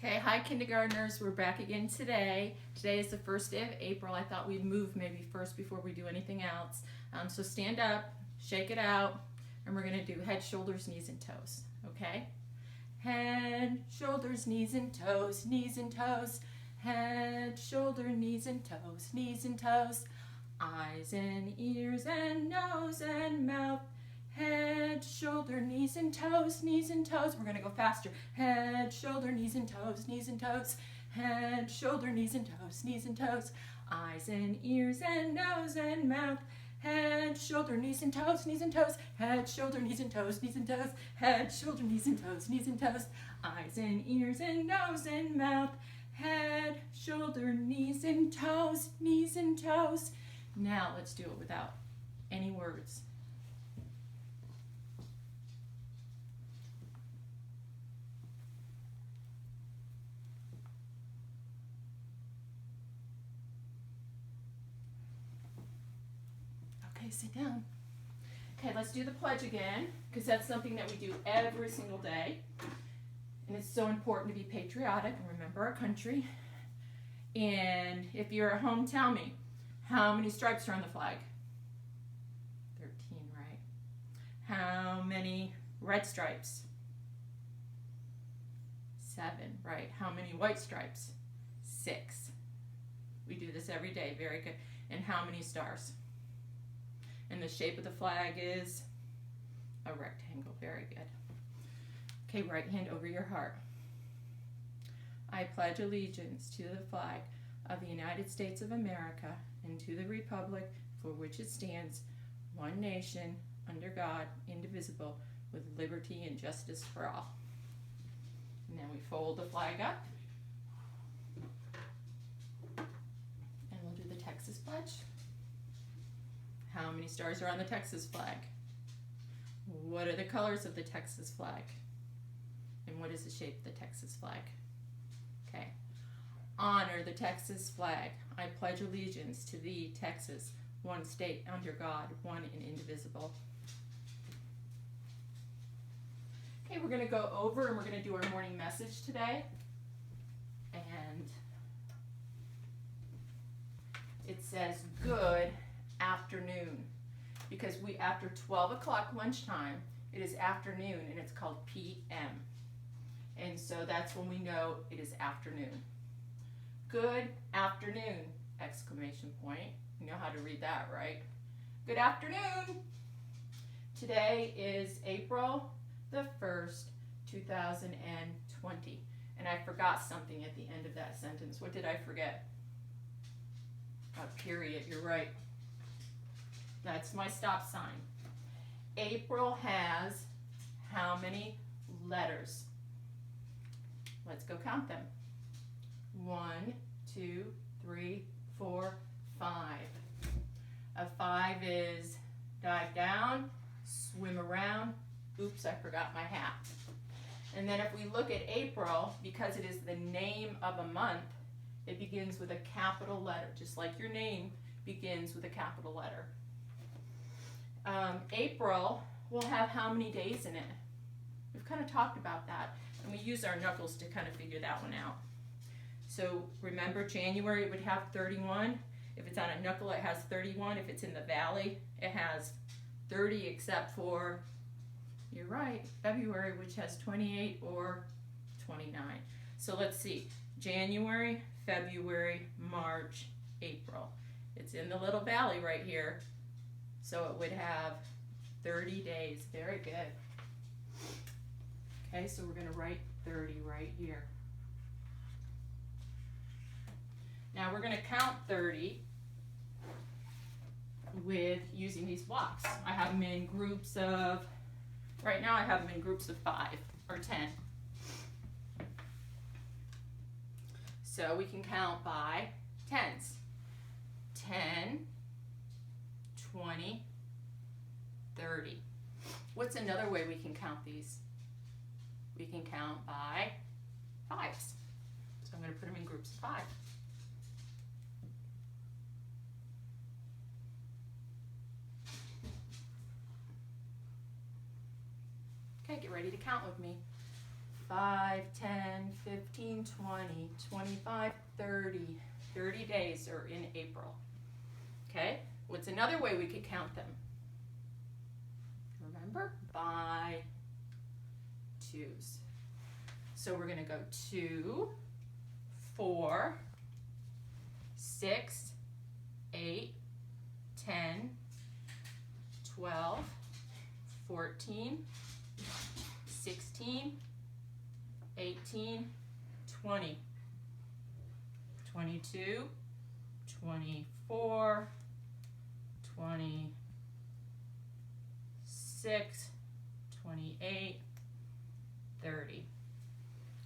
Okay, hi kindergartners, we're back again today. Today is the first day of April. I thought we'd move maybe first before we do anything else. So stand up, shake it out, and we're gonna do head, shoulders, knees, and toes, okay? Head, shoulders, knees, and toes, knees and toes. Head, shoulder, knees and toes, knees and toes. Eyes and ears and nose and mouth. Head, shoulder, knees and toes, knees and toes. We're gonna go faster. Head, shoulder, knees and toes, knees and toes. Head, shoulder, knees and toes, knees and toes. Eyes and ears and nose and mouth. Head, shoulder, knees and toes, knees and toes. Head, shoulder, knees and toes, knees and toes. Head, shoulder, knees and toes, knees and toes. Eyes and ears and nose and mouth. Head, shoulder, knees and toes, knees and toes. Now let's do it without any words. Okay, sit down. Okay, let's do the pledge again, because that's something that we do every single day. And it's so important to be patriotic and remember our country. And if you're at home, tell me, how many stripes are on the flag? 13, right? How many red stripes? 7, right? How many white stripes? 6. We do this every day, very good. And how many stars? And the shape of the flag is a rectangle, very good. Okay, right hand over your heart. I pledge allegiance to the flag of the United States of America and to the republic for which it stands, one nation, under God, indivisible, with liberty and justice for all. And then we fold the flag up. And we'll do the Texas pledge. How many stars are on the Texas flag? What are the colors of the Texas flag? And what is the shape of the Texas flag? Okay. Honor the Texas flag. I pledge allegiance to thee, Texas, one state under God, one and indivisible. Okay, we're going to go over and we're going to do our morning message today. And it says good afternoon, because we after 12 o'clock lunchtime, it is afternoon and it's called PM. And so that's when we know it is afternoon. Good afternoon, exclamation point. You know how to read that, right? Good afternoon. Today is April the 1st, 2020. And I forgot something at the end of that sentence. What did I forget? A period, you're right. That's my stop sign. April has how many letters? Let's go count them. 1, 2, 3, 4, 5. A 5 is dive down, swim around. Oops, I forgot my hat. And then if we look at April, because it is the name of a month, it begins with a capital letter, just like your name begins with a capital letter. April will have how many days in it? We've kind of talked about that, and we use our knuckles to kind of figure that one out. So remember, January would have 31. If it's on a knuckle, it has 31. If it's in the valley, it has 30, except for, you're right, February, which has 28 or 29. So let's see, January, February, March, April. It's in the little valley right here. So it would have 30 days. Very good. Okay, so we're going to write 30 right here. Now we're going to count 30 with using these blocks. I have them in groups of, right now I have them in groups of 5 or 10. So we can count by tens. 10, 20, 30. What's another way we can count these? We can count by 5s. So I'm going to put them in groups of 5. Okay, get ready to count with me. 5, 10, 15, 25, 30. 30 days are in April. Okay? What's another way we could count them? Remember? By twos. So we're going to go 2, 4, 6, 8, 10, 12, 14, 16, 18, 20, 22, 24, 26, 28, 30.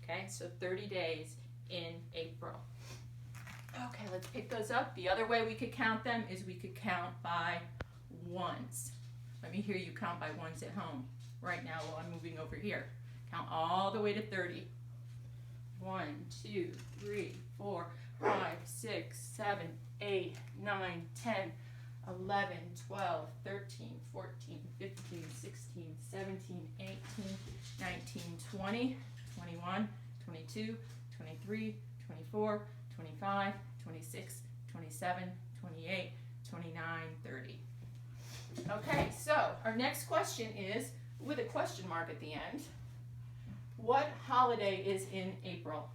Okay, so 30 days in April. Okay, let's pick those up. The other way we could count them is we could count by ones. Let me hear you count by ones at home right now while I'm moving over here. Count all the way to 30. 1, 2, 3, 4, 5, 6, 7, 8, 9, 10, 11, 12, 13, 14, 15, 16, 17, 18, 19, 20, 21, 22, 23, 24, 25, 26, 27, 28, 29, 30. Okay, so our next question is, with a question mark at the end, what holiday is in April?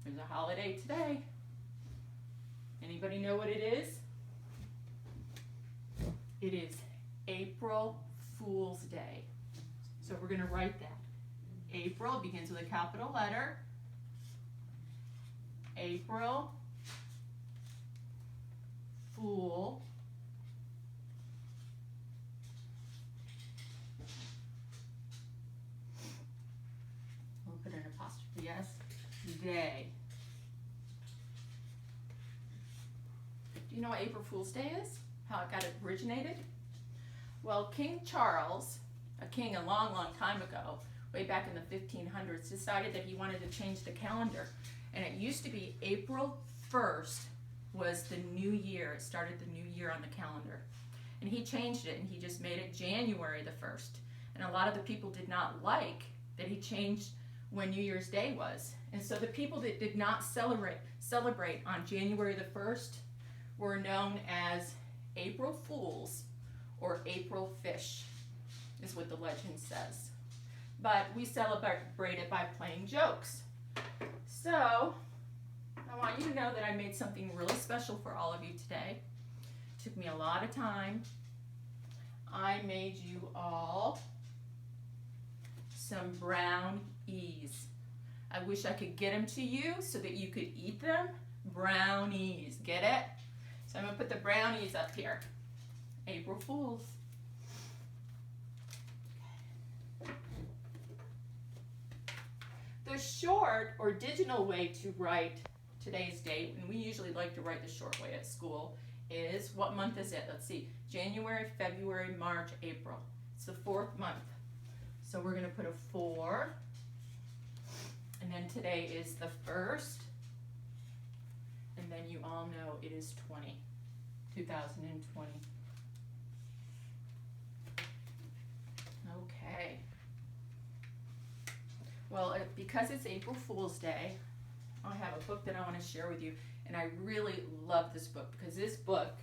There's a holiday today. Anybody know what it is? It is April Fool's Day. So we're going to write that. April begins with a capital letter. April Fool. We'll put an apostrophe S. Day. Do you know what April Fool's Day is? How it got originated? Well, King Charles, a king a long, long time ago, way back in the 1500s, decided that he wanted to change the calendar. And it used to be April 1st was the new year. It started the new year on the calendar. And he changed it, and he just made it January the 1st. And a lot of the people did not like that he changed when New Year's Day was. And so the people that did not celebrate on January the 1st were known as April Fools or April Fish, is what the legend says. But we celebrate it by playing jokes. So I want you to know that I made something really special for all of you today. It took me a lot of time. I made you all some brownies. I wish I could get them to you so that you could eat them. Brownies, get it? So I'm going to put the brownies up here. April Fools. The short or digital way to write today's date, and we usually like to write the short way at school, is, what month is it? Let's see, January, February, March, April. It's the 4th month. So we're going to put a 4, and then today is the 1st, and then you all know it is 2020. Okay. Well, because it's April Fool's Day, I have a book that I want to share with you, and I really love this book because this book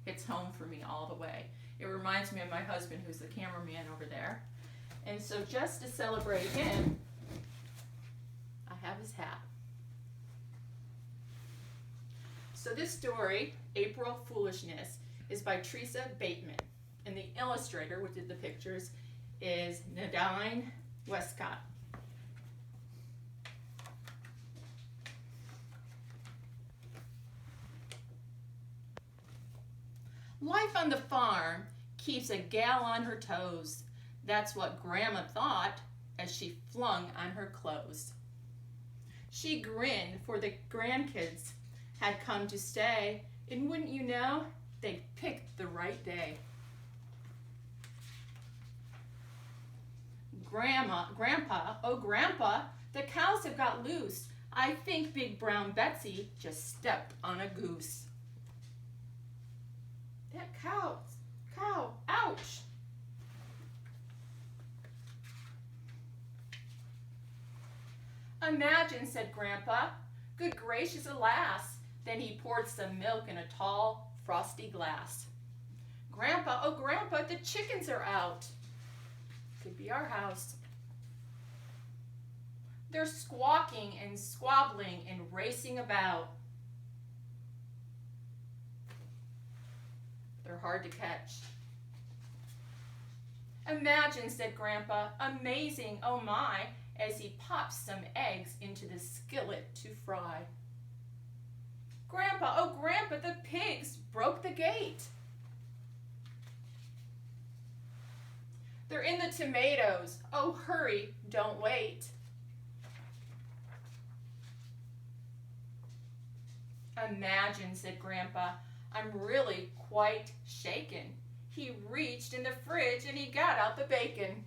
hits home for me all the way. It reminds me of my husband, who's the cameraman over there. And so just to celebrate him, I have his hat. So this story, April Foolishness, is by Teresa Bateman. And the illustrator, which did the pictures, is Nadine Westcott. Life on the farm keeps a gal on her toes. That's what Grandma thought as she flung on her clothes. She grinned, for the grandkids had come to stay, and wouldn't you know, they'd picked the right day. Grandpa, the cows have got loose. I think Big Brown Betsy just stepped on a goose. That cow, ouch. Imagine, said Grandpa. Good gracious, alas. Then he poured some milk in a tall, frosty glass. Grandpa, oh Grandpa, the chickens are out. Could be our house. They're squawking and squabbling and racing about. They're hard to catch. Imagine, said Grandpa, amazing, oh my, as he pops some eggs into the skillet to fry. Grandpa, oh Grandpa, the pigs broke the gate. They're in the tomatoes. Oh, hurry, don't wait. Imagine, said Grandpa, I'm really quite shaken. He reached in the fridge and he got out the bacon.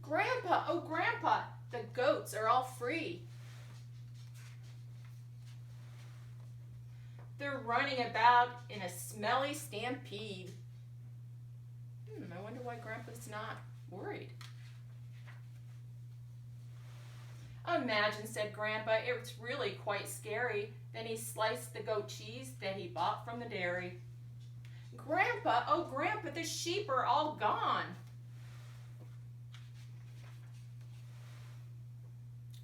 Grandpa, oh Grandpa, the goats are all free. They're running about in a smelly stampede. I wonder why Grandpa's not worried. Imagine, said Grandpa, it's really quite scary. Then he sliced the goat cheese that he bought from the dairy. Grandpa, oh Grandpa, the sheep are all gone.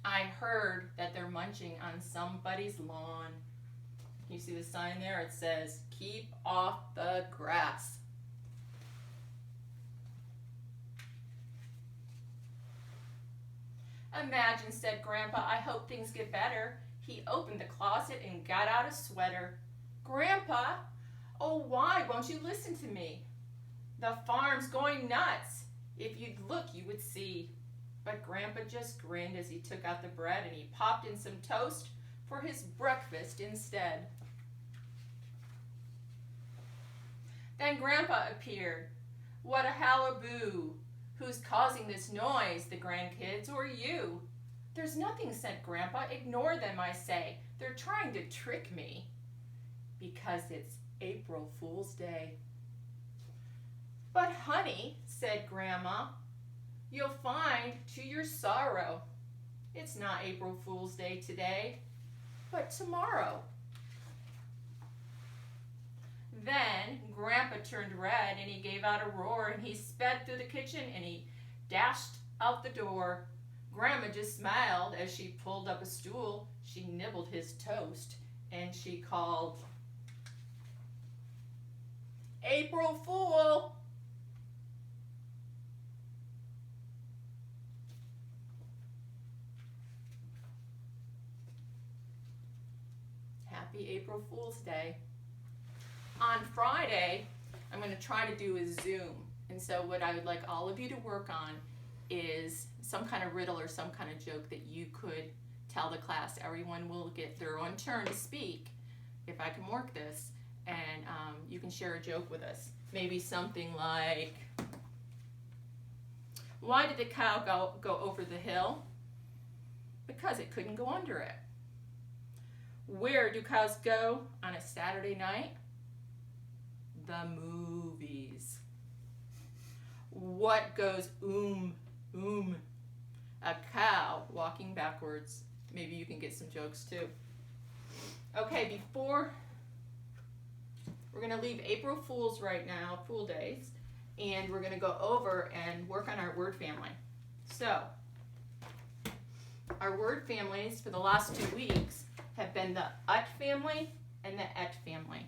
I heard that they're munching on somebody's lawn. You see the sign there? It says, keep off the grass. Imagine, said Grandpa, I hope things get better. He opened the closet and got out a sweater. Grandpa, oh why won't you listen to me? The farm's going nuts. If you'd look, you would see. But Grandpa just grinned as he took out the bread and he popped in some toast for his breakfast instead. Then Grandpa appeared. What a hallaboo! Who's causing this noise, the grandkids or you? There's nothing, said Grandpa. Ignore them, I say. They're trying to trick me. Because it's April Fool's Day. But honey, said Grandma, you'll find to your sorrow. It's not April Fool's Day today, but tomorrow. Then Grandpa turned red and he gave out a roar and he sped through the kitchen and he dashed out the door. Grandma just smiled as she pulled up a stool. She nibbled his toast and she called, April Fool! Happy April Fool's Day. On Friday, I'm going to try to do a Zoom. And so what I would like all of you to work on is some kind of riddle or some kind of joke that you could tell the class. Everyone will get their own turn to speak, if I can work this. And you can share a joke with us. Maybe something like, why did the cow go over the hill? Because it couldn't go under it. Where do cows go on a Saturday night? The movies. What goes A cow walking backwards. Maybe you can get some jokes too. Okay, before we're gonna leave April Fools right now, Fool Days, and we're gonna go over and work on our word family. So, our word families for the last 2 weeks have been the ut family and the et family.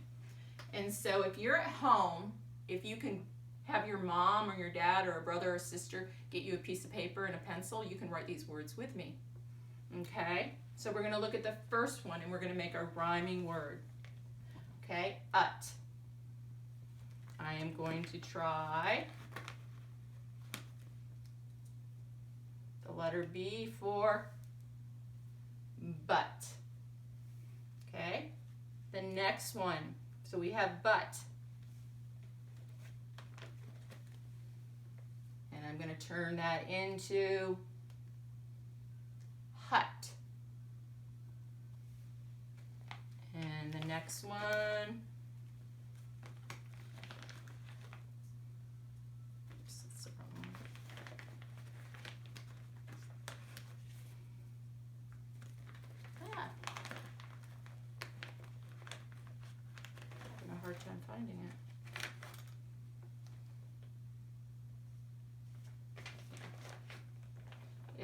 And so if you're at home, if you can have your mom or your dad or a brother or sister get you a piece of paper and a pencil, you can write these words with me. Okay? So we're going to look at the first one and we're going to make a rhyming word. Okay? Ut. I am going to try the letter B for but. Okay? The next one. So we have but. And I'm going to turn that into hut. And the next one. Oops, that's the wrong one. finding it.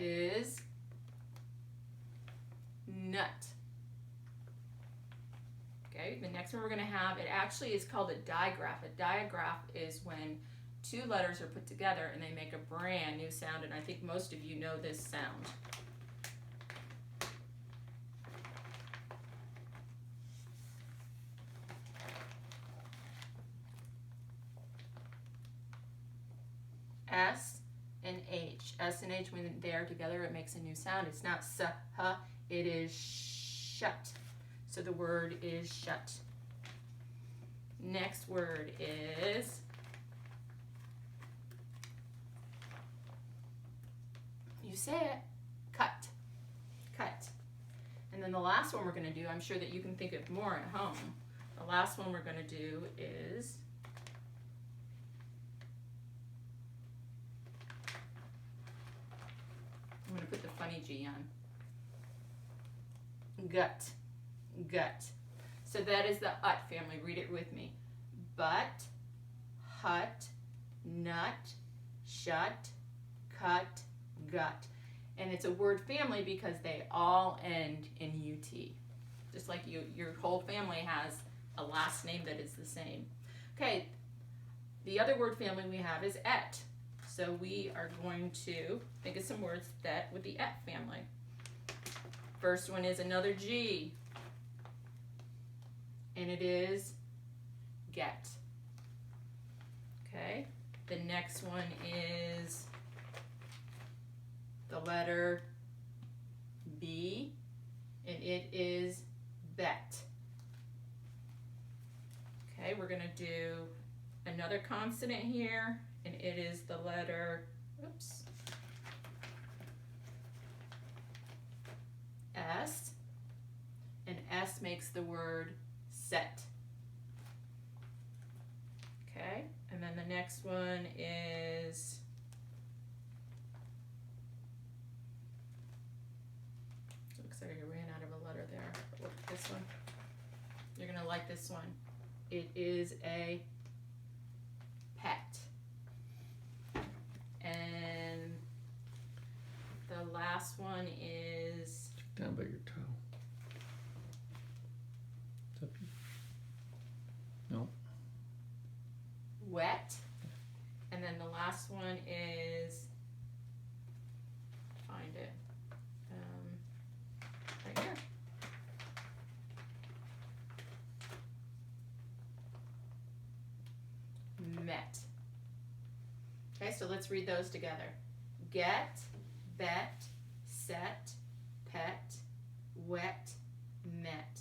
Is nut. Okay, the next one we're going to have, it actually is called a digraph. A digraph is when two letters are put together and they make a brand new sound, and I think most of you know this sound. S and H. S and H, when they are together, it makes a new sound. It's not s-h, it is shut. So the word is shut. Next word is you say it, cut. Cut. And then the last one we're going to do, I'm sure that you can think of more at home. The last one we're going to do is I'm going to put the funny G on. Gut. Gut. So that is the ut family. Read it with me. Butt, hut, nut, shut, cut, gut. And it's a word family because they all end in UT. Just like your whole family has a last name that is the same. Okay, the other word family we have is et. So we are going to think of some words that with the et family. First one is another G. And it is get. Okay, the next one is the letter B, and it is bet. Okay, we're going to do another consonant here, and it is the letter, oops, S, and S makes the word set. Okay, and then the next one is looks like I ran out of a letter there. But look at this one. You're gonna like this one. It is a pet. And the last one is down by your toe. It's up here. No. wet. And then the last one is, find it, right here. Met. Okay, so let's read those together. Get, bet, set, pet, wet, met.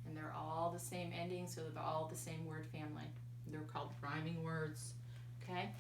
And they're all the same ending, so they're all the same word family. They're called rhyming words. Okay?